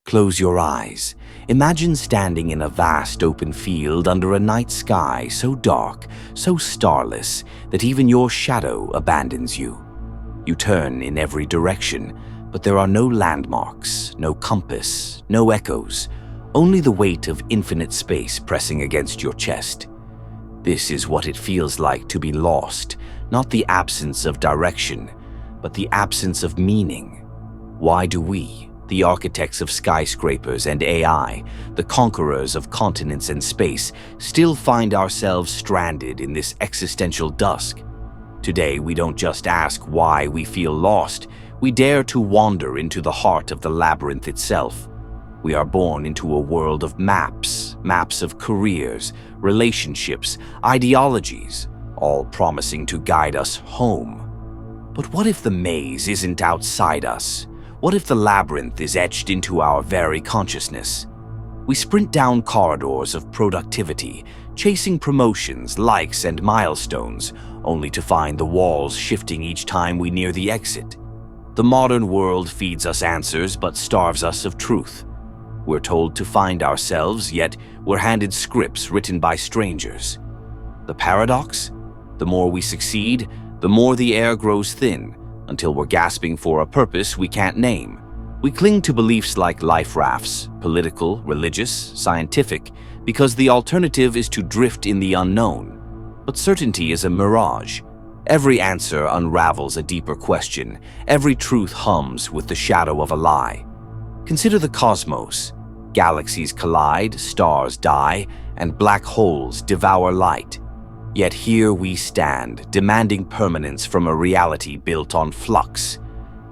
Close your eyes. Imagine standing in a vast open field under a night sky so dark, so starless, that even your shadow abandons you. You turn in every direction, but there are no landmarks, no compass, no echoes, only the weight of infinite space pressing against your chest. This is what it feels like to be lost, not the absence of direction, but the absence of meaning. Why do we, the architects of skyscrapers and AI, the conquerors of continents and space, still find ourselves stranded in this existential dusk? Today, we don't just ask why we feel lost, we dare to wander into the heart of the labyrinth itself. We are born into a world of maps of careers, relationships, ideologies, all promising to guide us home. But what if the maze isn't outside us? What if the labyrinth is etched into our very consciousness? We sprint down corridors of productivity, chasing promotions, likes, and milestones, only to find the walls shifting each time we near the exit. The modern world feeds us answers but starves us of truth. We're told to find ourselves, yet we're handed scripts written by strangers. The paradox? The more we succeed, the more the air grows thin, until we're gasping for a purpose we can't name. We cling to beliefs like life rafts, political, religious, scientific, because the alternative is to drift in the unknown. But certainty is a mirage. Every answer unravels a deeper question. Every truth hums with the shadow of a lie. Consider the cosmos. Galaxies collide, stars die, and black holes devour light. Yet here we stand, demanding permanence from a reality built on flux.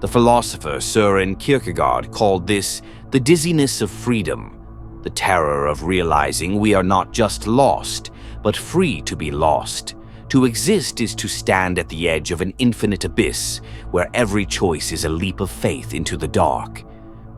The philosopher Søren Kierkegaard called this the dizziness of freedom, the terror of realizing we are not just lost, but free to be lost. To exist is to stand at the edge of an infinite abyss, where every choice is a leap of faith into the dark.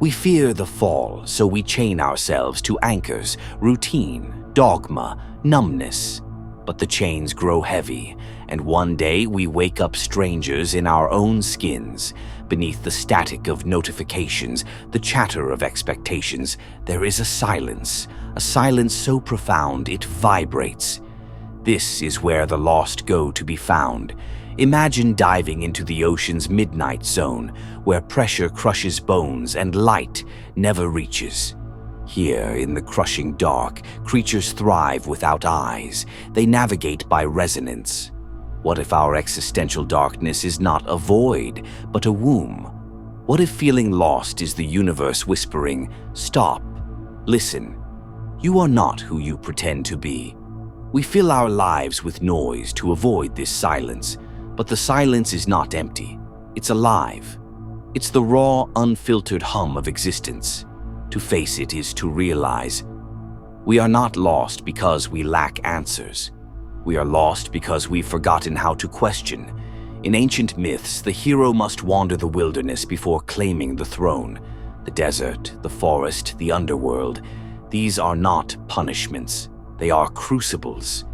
We fear the fall, so we chain ourselves to anchors, routine, dogma, numbness. But the chains grow heavy, and one day we wake up strangers in our own skins. Beneath the static of notifications, the chatter of expectations, there is a silence so profound it vibrates. This is where the lost go to be found. Imagine diving into the ocean's midnight zone, where pressure crushes bones and light never reaches. Here, in the crushing dark, creatures thrive without eyes. They navigate by resonance. What if our existential darkness is not a void, but a womb? What if feeling lost is the universe whispering, "Stop, listen. You are not who you pretend to be." We fill our lives with noise to avoid this silence, but the silence is not empty. It's alive. It's the raw, unfiltered hum of existence. To face it is to realize we are not lost because we lack answers. We are lost because we've forgotten how to question. In ancient myths, the hero must wander the wilderness before claiming the throne. The desert, the forest, the underworld, these are not punishments. They are crucibles.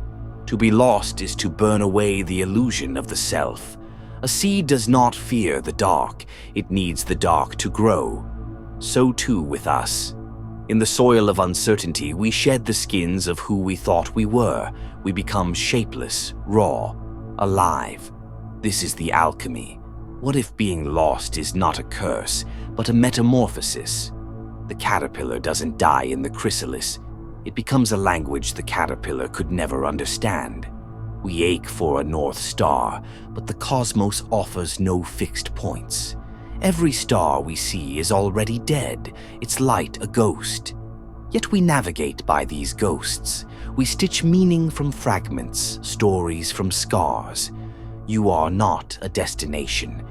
To be lost is to burn away the illusion of the self. A seed does not fear the dark. It needs the dark to grow. So too with us. In the soil of uncertainty, we shed the skins of who we thought we were. We become shapeless, raw, alive. This is the alchemy. What if being lost is not a curse, but a metamorphosis? The caterpillar doesn't die in the chrysalis. It becomes a language the caterpillar could never understand. We ache for a North Star, but the cosmos offers no fixed points. Every star we see is already dead, its light a ghost. Yet we navigate by these ghosts. We stitch meaning from fragments, stories from scars. You are not a destination.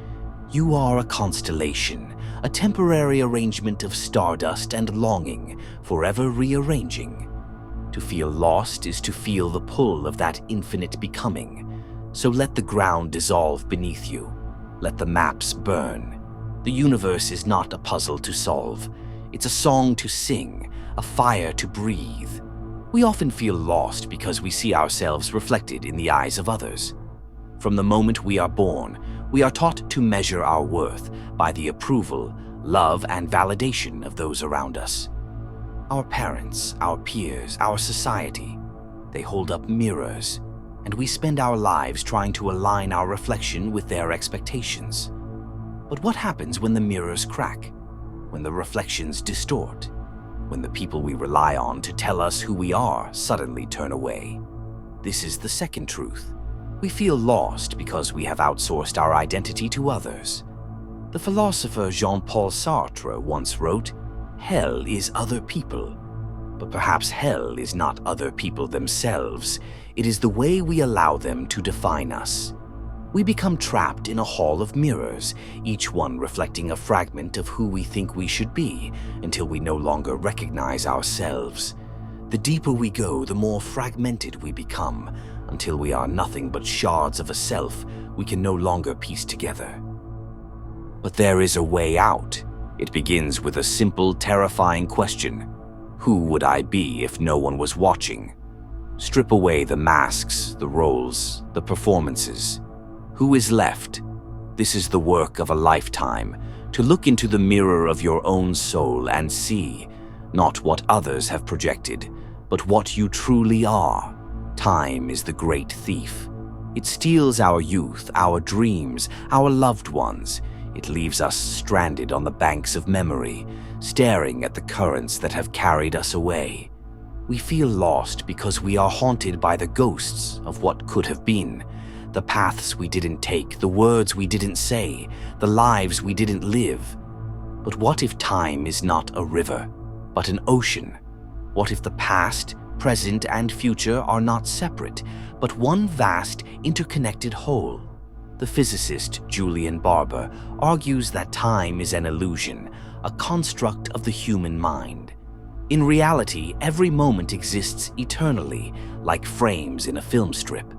You are a constellation, a temporary arrangement of stardust and longing, forever rearranging. To feel lost is to feel the pull of that infinite becoming. So let the ground dissolve beneath you. Let the maps burn. The universe is not a puzzle to solve. It's a song to sing, a fire to breathe. We often feel lost because we see ourselves reflected in the eyes of others. From the moment we are born, we are taught to measure our worth by the approval love and validation of those around us. Our parents, our peers, our society, they hold up mirrors, and we spend our lives trying to align our reflection with their expectations. But what happens when the mirrors crack? When the reflections distort? When the people we rely on to tell us who we are suddenly turn away? This is the second truth. We feel lost because we have outsourced our identity to others. The philosopher Jean-Paul Sartre once wrote, "Hell is other people." But perhaps hell is not other people themselves. It is the way we allow them to define us. We become trapped in a hall of mirrors, each one reflecting a fragment of who we think we should be, until we no longer recognize ourselves. The deeper we go, the more fragmented we become, until we are nothing but shards of a self we can no longer piece together. But there is a way out. It begins with a simple, terrifying question. Who would I be if no one was watching? Strip away the masks, the roles, the performances. Who is left? This is the work of a lifetime, to look into the mirror of your own soul and see, not what others have projected, but what you truly are. Time is the great thief. It steals our youth, our dreams, our loved ones. It leaves us stranded on the banks of memory, staring at the currents that have carried us away. We feel lost because we are haunted by the ghosts of what could have been, the paths we didn't take, the words we didn't say, the lives we didn't live. But what if time is not a river, but an ocean? What if the past, present, and future are not separate, but one vast, interconnected whole? The physicist Julian Barber argues that time is an illusion, a construct of the human mind. In reality, every moment exists eternally, like frames in a film strip.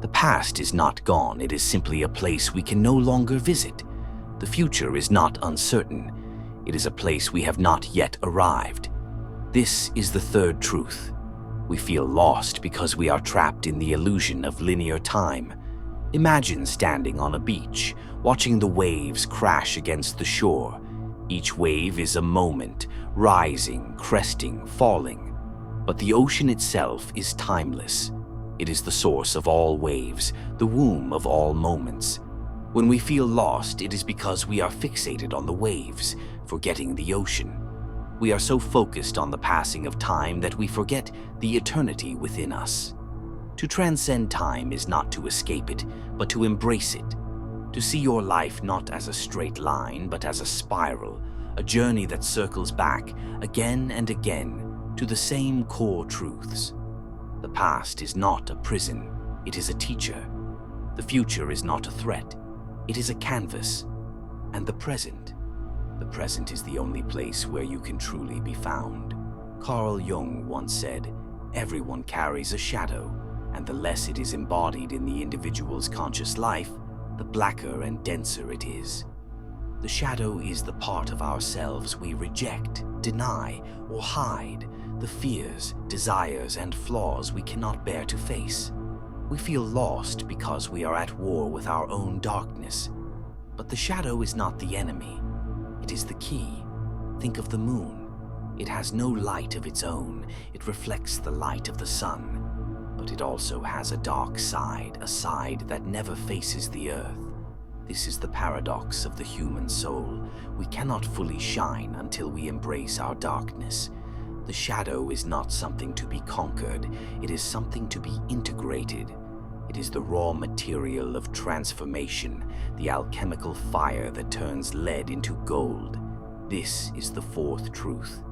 The past is not gone, it is simply a place we can no longer visit. The future is not uncertain, it is a place we have not yet arrived. This is the third truth. We feel lost because we are trapped in the illusion of linear time. Imagine standing on a beach, watching the waves crash against the shore. Each wave is a moment, rising, cresting, falling. But the ocean itself is timeless. It is the source of all waves, the womb of all moments. When we feel lost, it is because we are fixated on the waves, forgetting the ocean. We are so focused on the passing of time that we forget the eternity within us. To transcend time is not to escape it, but to embrace it. To see your life not as a straight line, but as a spiral, a journey that circles back again and again to the same core truths. The past is not a prison, it is a teacher. The future is not a threat, it is a canvas. And the present is the only place where you can truly be found. Carl Jung once said, "Everyone carries a shadow, and the less it is embodied in the individual's conscious life, the blacker and denser it is." The shadow is the part of ourselves we reject, deny, or hide, the fears, desires, and flaws we cannot bear to face. We feel lost because we are at war with our own darkness. But the shadow is not the enemy. It is the key. Think of the moon. It has no light of its own. It reflects the light of the sun. But it also has a dark side, a side that never faces the earth. This is the paradox of the human soul. We cannot fully shine until we embrace our darkness. The shadow is not something to be conquered. It is something to be integrated. It is the raw material of transformation, the alchemical fire that turns lead into gold. This is the fourth truth.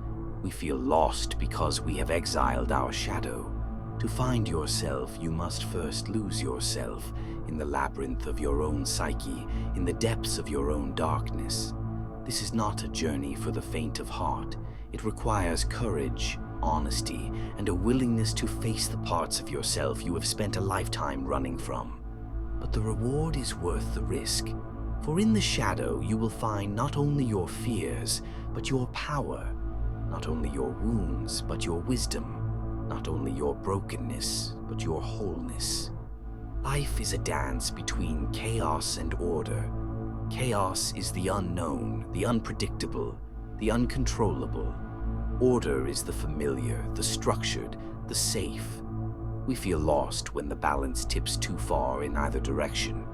We feel lost because we have exiled our shadow. To find yourself, you must first lose yourself in the labyrinth of your own psyche, in the depths of your own darkness. This is not a journey for the faint of heart. It requires courage, honesty, and a willingness to face the parts of yourself you have spent a lifetime running from. But the reward is worth the risk. For in the shadow, you will find not only your fears, but your power, not only your wounds, but your wisdom, not only your brokenness, but your wholeness. Life is a dance between chaos and order. Chaos is the unknown, the unpredictable, the uncontrollable. Order is the familiar, the structured, the safe. We feel lost when the balance tips too far in either direction.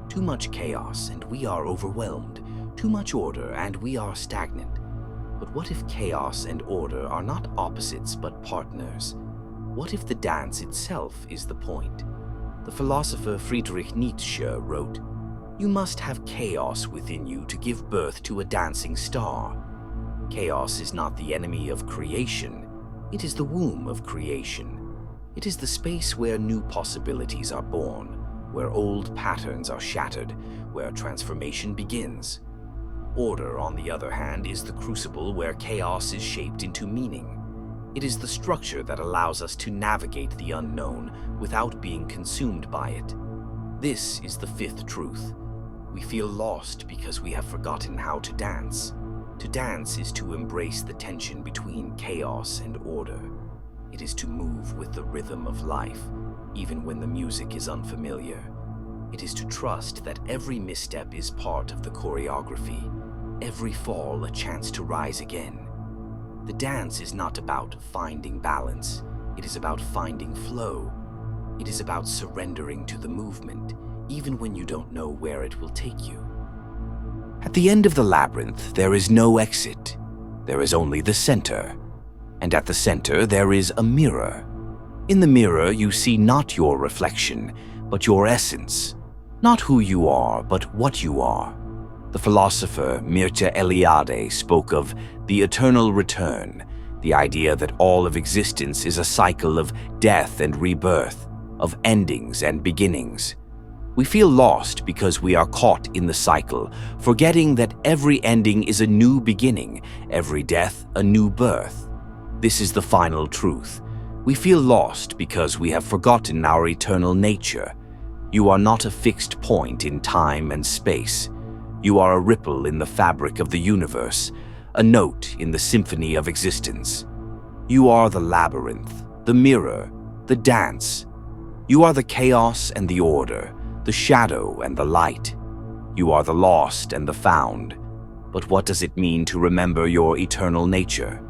Too much chaos and we are overwhelmed. Too much order and we are stagnant. But what if chaos and order are not opposites but partners? What if the dance itself is the point? The philosopher Friedrich Nietzsche wrote, "You must have chaos within you to give birth to a dancing star." Chaos is not the enemy of creation. It is the womb of creation. It is the space where new possibilities are born, where old patterns are shattered, where transformation begins. Order, on the other hand, is the crucible where chaos is shaped into meaning. It is the structure that allows us to navigate the unknown without being consumed by it. This is the fifth truth. We feel lost because we have forgotten how to dance. To dance is to embrace the tension between chaos and order. It is to move with the rhythm of life, even when the music is unfamiliar. It is to trust that every misstep is part of the choreography, every fall a chance to rise again. The dance is not about finding balance, it is about finding flow. It is about surrendering to the movement, even when you don't know where it will take you. At the end of the labyrinth, there is no exit. There is only the center. And at the center, there is a mirror. In the mirror, you see not your reflection, but your essence. Not who you are, but what you are. The philosopher Mircea Eliade spoke of the eternal return, the idea that all of existence is a cycle of death and rebirth, of endings and beginnings. We feel lost because we are caught in the cycle, forgetting that every ending is a new beginning, every death a new birth. This is the final truth. We feel lost because we have forgotten our eternal nature. You are not a fixed point in time and space. You are a ripple in the fabric of the universe, a note in the symphony of existence. You are the labyrinth, the mirror, the dance. You are the chaos and the order, the shadow and the light. You are the lost and the found. But what does it mean to remember your eternal nature?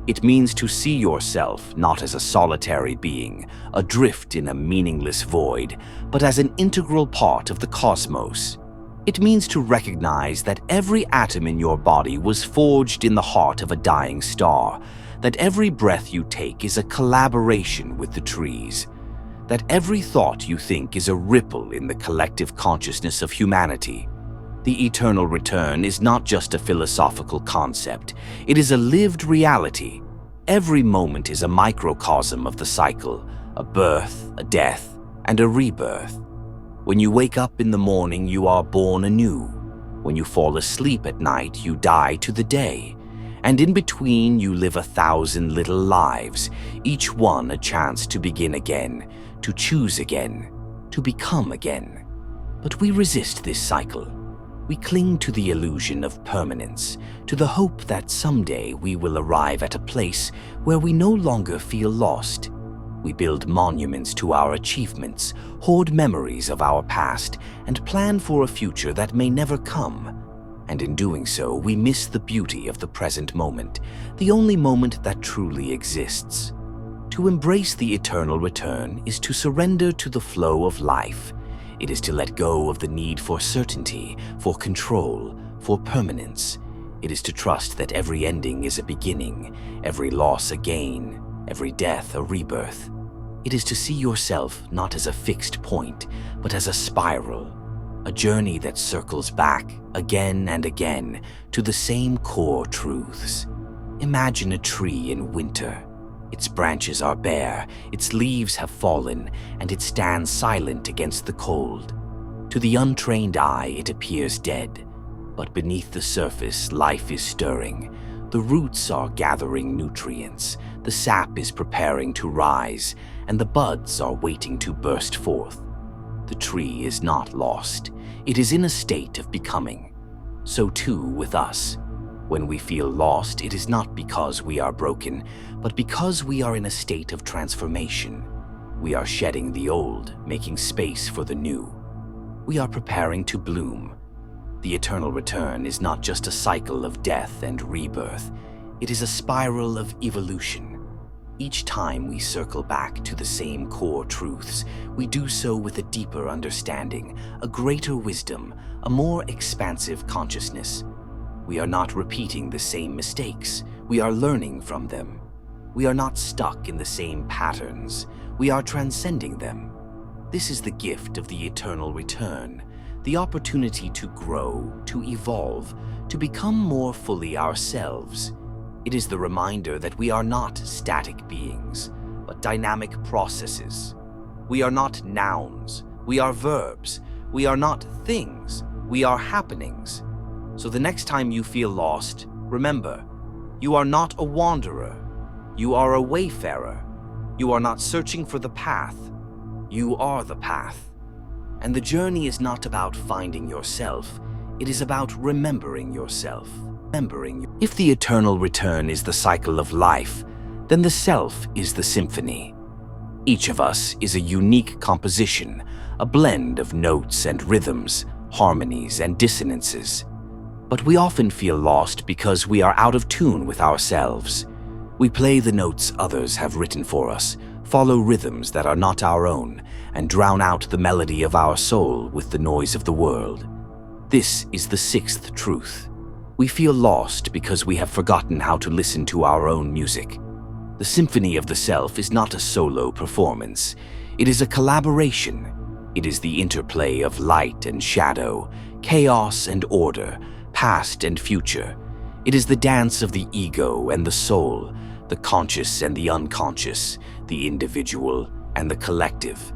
It means to see yourself not as a solitary being, adrift in a meaningless void, but as an integral part of the cosmos. It means to recognize that every atom in your body was forged in the heart of a dying star, that every breath you take is a collaboration with the trees, that every thought you think is a ripple in the collective consciousness of humanity. The eternal return is not just a philosophical concept, it is a lived reality. Every moment is a microcosm of the cycle, a birth, a death, and a rebirth. When you wake up in the morning, you are born anew. When you fall asleep at night, you die to the day. And in between, you live 1,000 little lives, each one a chance to begin again, to choose again, to become again. But we resist this cycle. We cling to the illusion of permanence, to the hope that someday we will arrive at a place where we no longer feel lost. We build monuments to our achievements, hoard memories of our past, and plan for a future that may never come. And in doing so, we miss the beauty of the present moment, the only moment that truly exists. To embrace the eternal return is to surrender to the flow of life. It is to let go of the need for certainty, for control, for permanence. It is to trust that every ending is a beginning, every loss a gain, every death a rebirth. It is to see yourself not as a fixed point, but as a spiral, a journey that circles back again and again to the same core truths. Imagine a tree in winter. Its branches are bare, its leaves have fallen, and it stands silent against the cold. To the untrained eye, it appears dead, but beneath the surface, life is stirring. The roots are gathering nutrients, the sap is preparing to rise, and the buds are waiting to burst forth. The tree is not lost. It is in a state of becoming. So too with us. When we feel lost, it is not because we are broken, but because we are in a state of transformation. We are shedding the old, making space for the new. We are preparing to bloom. The eternal return is not just a cycle of death and rebirth. It is a spiral of evolution. Each time we circle back to the same core truths, we do so with a deeper understanding, a greater wisdom, a more expansive consciousness. We are not repeating the same mistakes. We are learning from them. We are not stuck in the same patterns. We are transcending them. This is the gift of the eternal return, the opportunity to grow, to evolve, to become more fully ourselves. It is the reminder that we are not static beings, but dynamic processes. We are not nouns. We are verbs. We are not things. We are happenings. So the next time you feel lost, remember, you are not a wanderer. You are a wayfarer. You are not searching for the path. You are the path. And the journey is not about finding yourself. It is about remembering yourself. If the eternal return is the cycle of life, then the self is the symphony. Each of us is a unique composition, a blend of notes and rhythms, harmonies and dissonances. But we often feel lost because we are out of tune with ourselves. We play the notes others have written for us, follow rhythms that are not our own, and drown out the melody of our soul with the noise of the world. This is the sixth truth. We feel lost because we have forgotten how to listen to our own music. The symphony of the self is not a solo performance. It is a collaboration. It is the interplay of light and shadow, chaos and order, past and future. It is the dance of the ego and the soul, the conscious and the unconscious, the individual and the collective.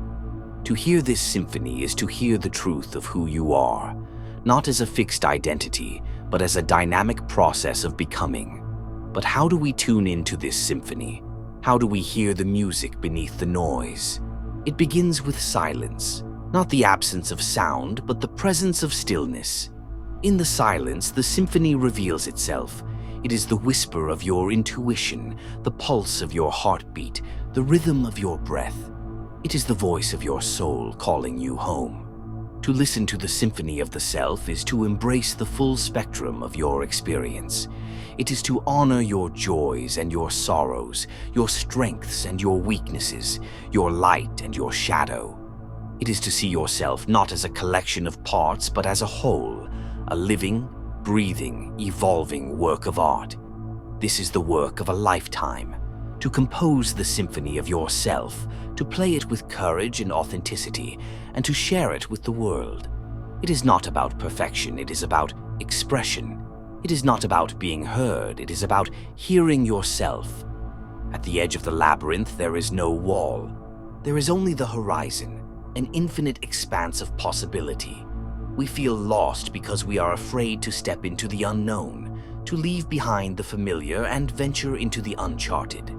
To hear this symphony is to hear the truth of who you are, not as a fixed identity, but as a dynamic process of becoming. But how do we tune into this symphony? How do we hear the music beneath the noise? It begins with silence, not the absence of sound, but the presence of stillness. In the silence, the symphony reveals itself. It is the whisper of your intuition, the pulse of your heartbeat, the rhythm of your breath. It is the voice of your soul calling you home. To listen to the symphony of the self is to embrace the full spectrum of your experience. It is to honor your joys and your sorrows, your strengths and your weaknesses, your light and your shadow. It is to see yourself not as a collection of parts, but as a whole, a living, breathing, evolving work of art. This is the work of a lifetime. To compose the symphony of yourself, to play it with courage and authenticity, and to share it with the world. It is not about perfection, it is about expression. It is not about being heard, it is about hearing yourself. At the edge of the labyrinth, there is no wall. There is only the horizon, an infinite expanse of possibility. We feel lost because we are afraid to step into the unknown, to leave behind the familiar and venture into the uncharted.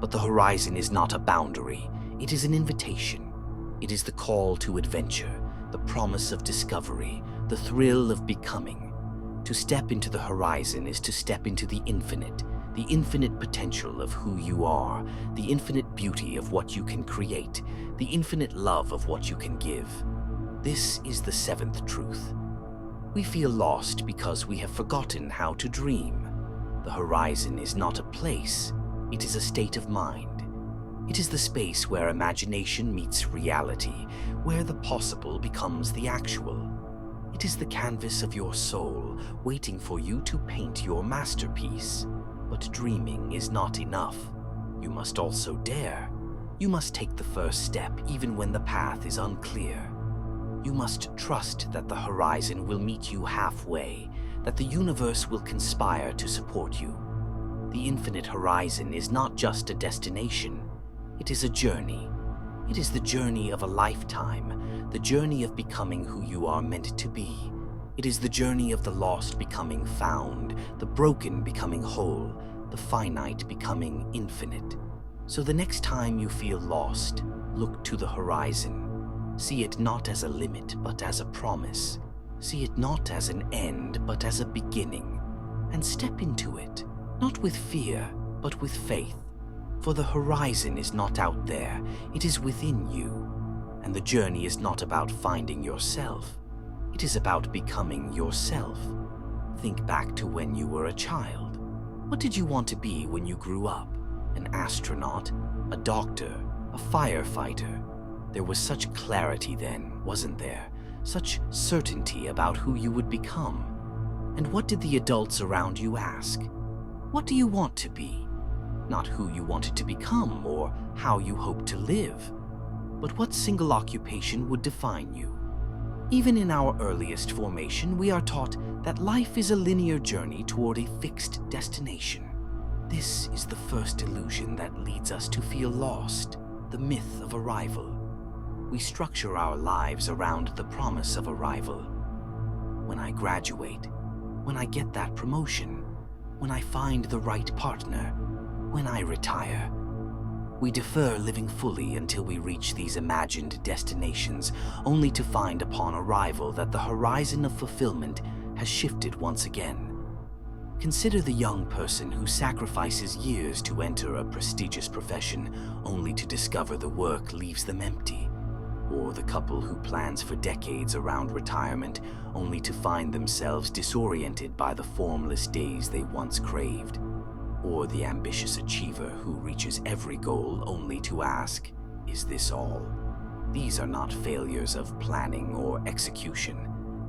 But the horizon is not a boundary, it is an invitation. It is the call to adventure, the promise of discovery, the thrill of becoming. To step into the horizon is to step into the infinite potential of who you are, the infinite beauty of what you can create, the infinite love of what you can give. This is the seventh truth. We feel lost because we have forgotten how to dream. The horizon is not a place, it is a state of mind. It is the space where imagination meets reality, where the possible becomes the actual. It is the canvas of your soul, waiting for you to paint your masterpiece. But dreaming is not enough. You must also dare. You must take the first step even when the path is unclear. You must trust that the horizon will meet you halfway, that the universe will conspire to support you. The infinite horizon is not just a destination, it is a journey. It is the journey of a lifetime, the journey of becoming who you are meant to be. It is the journey of the lost becoming found, the broken becoming whole, the finite becoming infinite. So the next time you feel lost, look to the horizon. See it not as a limit, but as a promise. See it not as an end, but as a beginning. And step into it, not with fear, but with faith. For the horizon is not out there, it is within you. And the journey is not about finding yourself. It is about becoming yourself. Think back to when you were a child. What did you want to be when you grew up? An astronaut? A doctor? A firefighter? There was such clarity then, wasn't there? Such certainty about who you would become. And what did the adults around you ask? What do you want to be? Not who you wanted to become or how you hoped to live, but what single occupation would define you. Even in our earliest formation, we are taught that life is a linear journey toward a fixed destination. This is the first illusion that leads us to feel lost, the myth of arrival. We structure our lives around the promise of arrival. When I graduate, when I get that promotion, when I find the right partner, when I retire. We defer living fully until we reach these imagined destinations, only to find upon arrival that the horizon of fulfillment has shifted once again. Consider the young person who sacrifices years to enter a prestigious profession, only to discover the work leaves them empty. Or the couple who plans for decades around retirement, only to find themselves disoriented by the formless days they once craved. Or the ambitious achiever who reaches every goal only to ask, "Is this all?" These are not failures of planning or execution.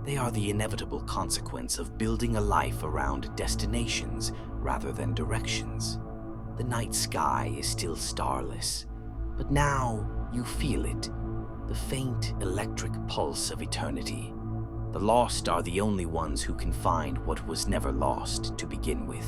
They are the inevitable consequence of building a life around destinations rather than directions. The night sky is still starless, but now you feel it, the faint electric pulse of eternity. The lost are the only ones who can find what was never lost to begin with.